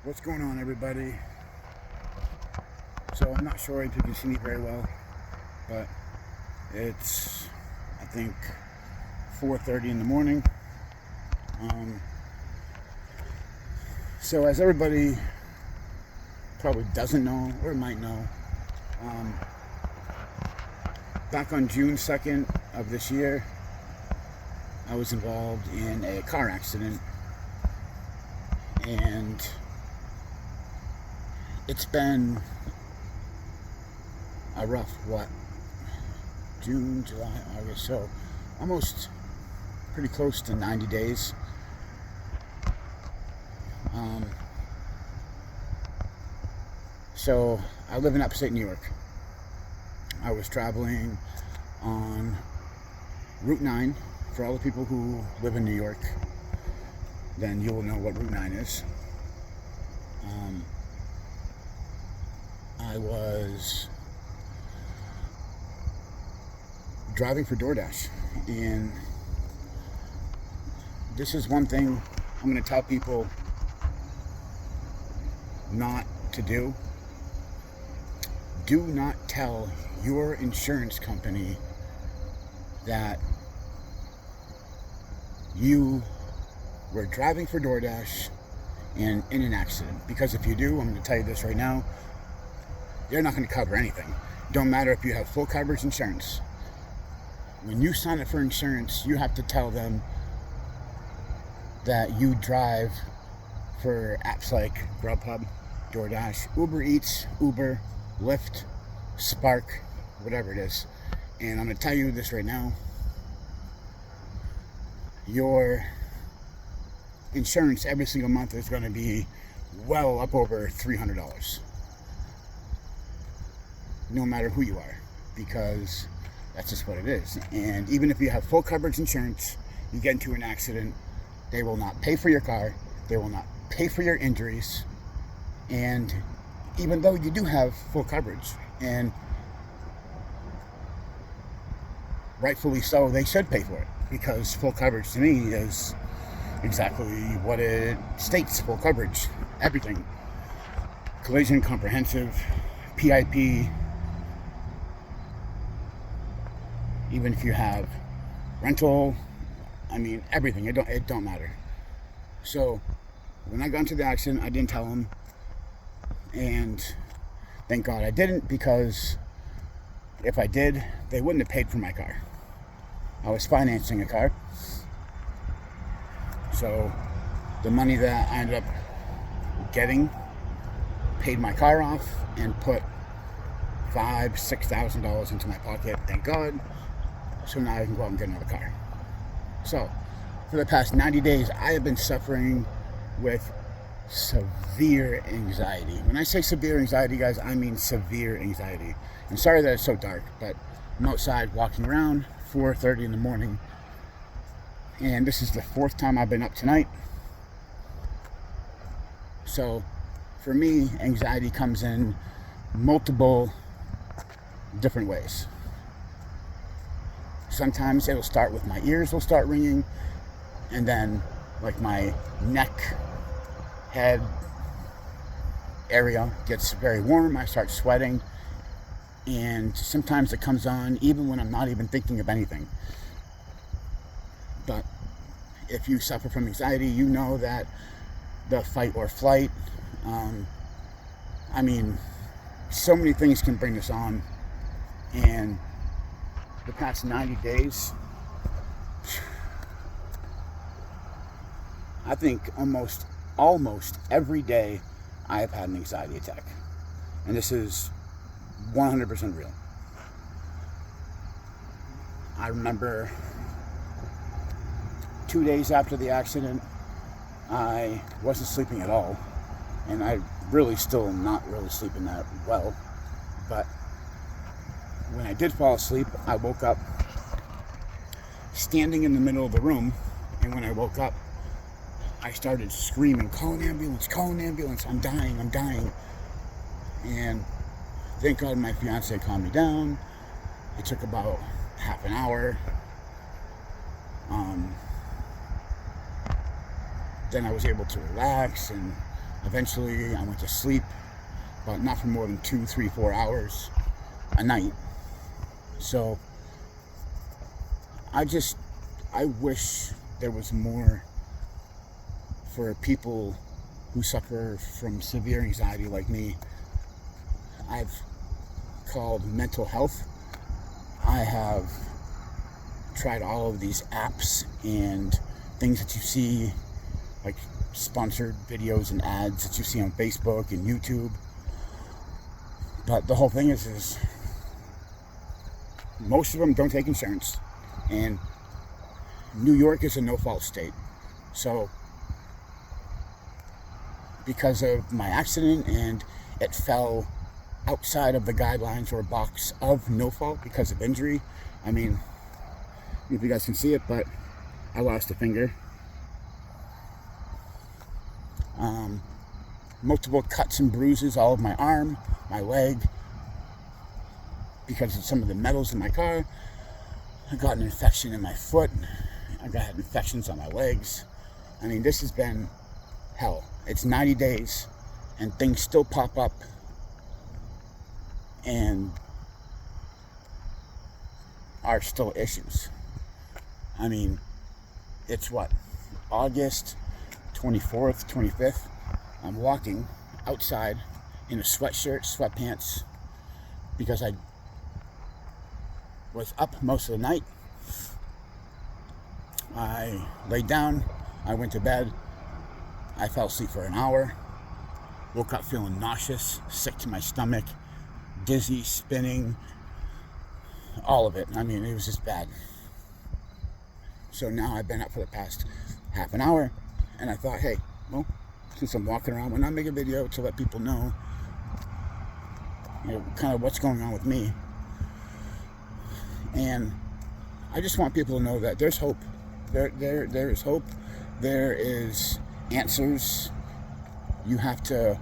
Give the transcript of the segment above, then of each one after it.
What's going on, everybody? So I'm not sure if you can see me very well, but it's, I think, 4:30 in the morning. Um, so as everybody probably doesn't know or might know, um, back on June 2nd of this year, I was involved in a car accident, and it's been a rough, June, July, August, so almost pretty close to 90 days. Um, so I live in upstate New York. I was traveling on Route 9. For all the people who live in New York, then you will know what Route 9 is. I was driving for DoorDash, and this is one thing I'm going to tell people not to do. Do not tell your insurance company that you were driving for DoorDash and in an accident, because if you do, I'm going to tell you this right now, they're not going to cover anything. Don't matter if you have full coverage insurance. When you sign up for insurance, you have to tell them that you drive for apps like Grubhub, DoorDash, Uber Eats, Uber, Lyft, Spark, whatever it is. And I'm going to tell you this right now. Your insurance every single month is going to be well up over $300. No matter who you are, because that's just what it is. And even if you have full coverage insurance, you get into an accident, they will not pay for your car, they will not pay for your injuries. And even though you do have full coverage, and rightfully so, they should pay for it, because full coverage to me is exactly what it states: full coverage, everything. Collision, comprehensive, PIP, even if you have rental, I mean, everything. It don't matter. So when I got into the accident, I didn't tell them, and thank God I didn't, because if I did, they wouldn't have paid for my car. I was financing a car, so the money that I ended up getting paid my car off and put $5,000-6,000 into my pocket. Thank God. So now I can go out and get another car. So for the past 90 days, I have been suffering with severe anxiety. When I say severe anxiety, guys, I mean severe anxiety. I'm sorry that it's so dark, but I'm outside walking around, 4:30 in the morning, and this is the fourth time I've been up tonight. So for me, anxiety comes in multiple different ways. Sometimes it'll start with my ears will start ringing, and then like my neck, head area gets very warm. I start sweating, and sometimes it comes on even when I'm not even thinking of anything. But if you suffer from anxiety, you know that the fight or flight, I mean, so many things can bring this on. And the past 90 days, I think almost every day I have had an anxiety attack. And this is 100% real. I remember 2 days after the accident, I wasn't sleeping at all. And I really still not really sleeping that well. But when I did fall asleep, I woke up standing in the middle of the room. And when I woke up, I started screaming, call an ambulance, I'm dying. And thank God my fiance calmed me down. It took about half an hour. Then I was able to relax, and Eventually, I went to sleep, but not for more than 2, 3, 4 hours a night. So I wish there was more for people who suffer from severe anxiety like me. I've called mental health. I have tried all of these apps and things that you see, like sponsored videos and ads that you see on Facebook and YouTube. But the whole thing is most of them don't take insurance, and New York is a no-fault state. So because of my accident, and it fell outside of the guidelines or box of no fault because of injury. I mean, if you guys can see it, but I lost a finger. Multiple cuts and bruises all of my arm, my leg, because of some of the metals in my car. I got an infection in my foot. I got infections on my legs. I mean, this has been hell. It's 90 days and things still pop up, and are still issues. I mean, it's what, August 24th, 25th. I'm walking outside in a sweatshirt, sweatpants, because I was up most of the night. I laid down, I went to bed, I fell asleep for an hour, woke up feeling nauseous, sick to my stomach, dizzy, spinning, all of it. I mean, it was just bad. So now I've been up for the past half an hour, and I thought, hey, well, since I'm walking around, why not make a video to let people know, kind of what's going on with me. And I just want people to know that there's hope. There is hope. There is answers. You have to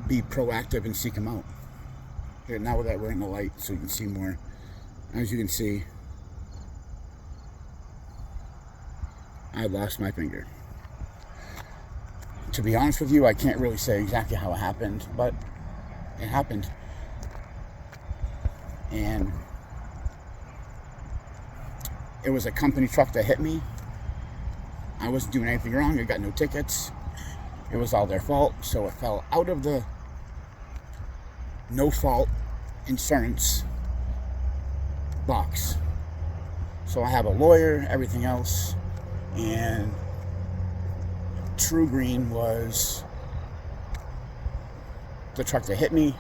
be proactive and seek them out. Here, now that we're in the light, so you can see more. As you can see, I lost my finger. To be honest with you, I can't really say exactly how it happened, but it happened. And it was a company truck that hit me. I wasn't doing anything wrong. I got no tickets. It was all their fault. So it fell out of the no fault insurance box. So I have a lawyer, everything else, and True Green was the truck that hit me.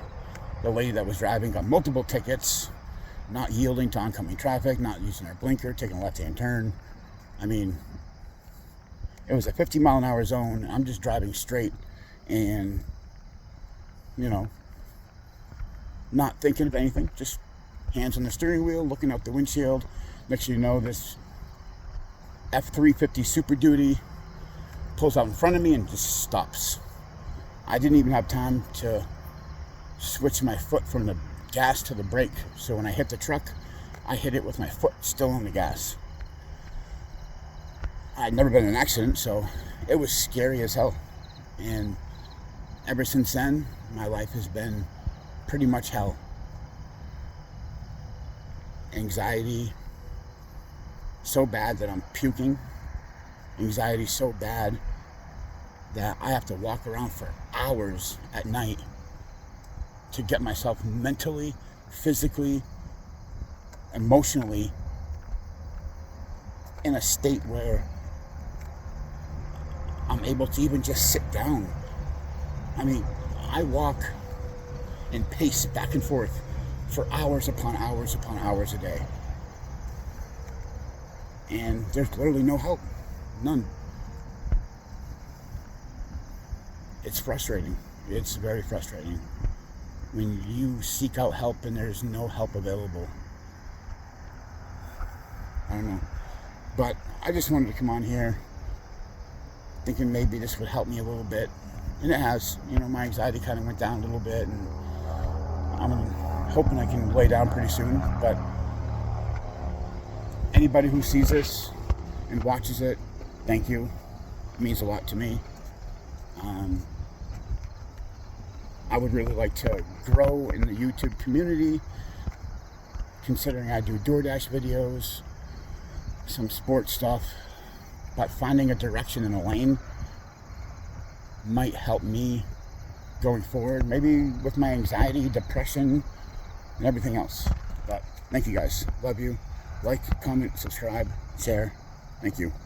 The lady that was driving got multiple tickets, not yielding to oncoming traffic, not using her blinker, taking a left-hand turn. I mean, it was a 50-mile-an-hour zone. I'm just driving straight and, not thinking of anything, just hands on the steering wheel, looking out the windshield. Next thing you know, this F-350 Super Duty pulls out in front of me and just stops. I didn't even have time to switch my foot from the gas to the brake. So when I hit the truck, I hit it with my foot still on the gas. I'd never been in an accident, so it was scary as hell. And ever since then, my life has been pretty much hell. Anxiety so bad that I'm puking. Anxiety so bad that I have to walk around for hours at night to get myself mentally, physically, emotionally in a state where I'm able to even just sit down. I mean, I walk and pace back and forth for hours upon hours upon hours a day. And there's literally no help. None. It's frustrating. It's very frustrating when you seek out help and there's no help available. I don't know. But I just wanted to come on here thinking maybe this would help me a little bit. And it has. My anxiety kind of went down a little bit, and I'm hoping I can lay down pretty soon. But anybody who sees this and watches it, thank you. It means a lot to me. I would really like to grow in the YouTube community, considering I do DoorDash videos, some sports stuff, but finding a direction in a lane might help me going forward, maybe with my anxiety, depression, and everything else. But thank you guys. Love you. Like, comment, subscribe, share. Thank you.